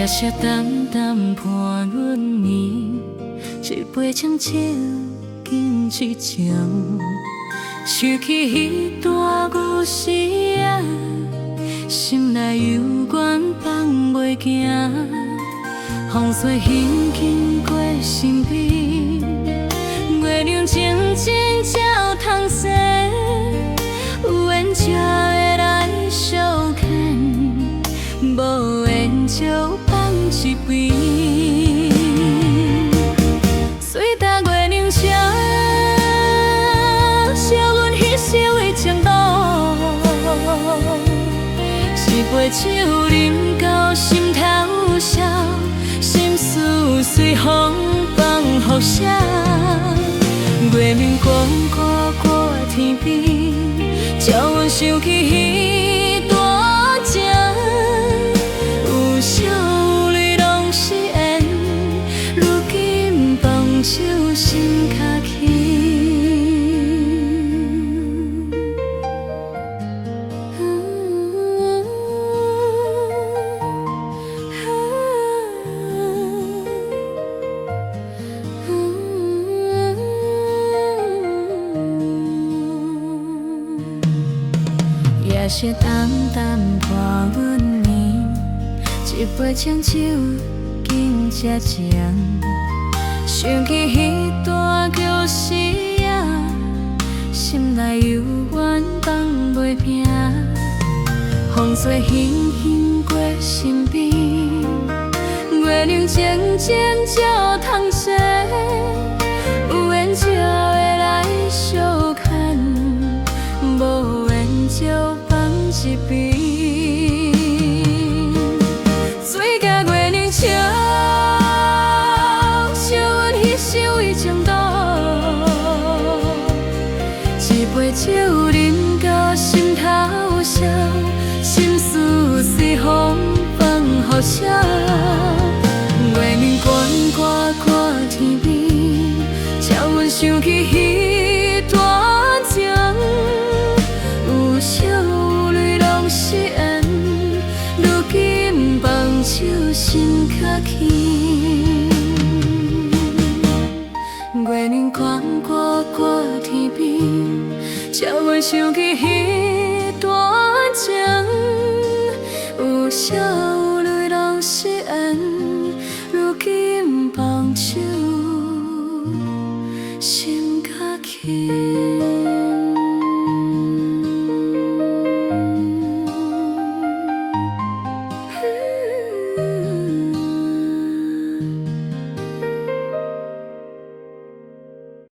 夜色淡淡伴阮眠，一杯清酒敬一情。想起彼段故事啊，心内犹原放袂行。风吹轻轻过身边，月亮静静照窗西，有缘才会来相牵，无缘就放一边。随搭月亮车，烧阮彼时的情路，一杯酒饮到心头烧。心事随风放雨写，月明悬挂挂天边，叫阮想起彼段情。有笑有泪拢是缘，如今放手心较轻。夜色淡淡伴阮眠，一杯清酒敬这情。想起彼段旧时啊，心内犹原放袂平。风吹轻轻过身边，月亮静静照窗西，有缘才会来相牵，无缘就一边，水甲月亮笑，烧阮彼时为情路。一杯酒饮到心头烧，心事随风放雨写。月明悬挂挂天边，叫阮想起彼段情。有笑有泪拢是缘，如今放手心较轻。月亮悬挂挂天边，叫阮想起彼段情。有笑有泪拢是缘，如今放手心较轻。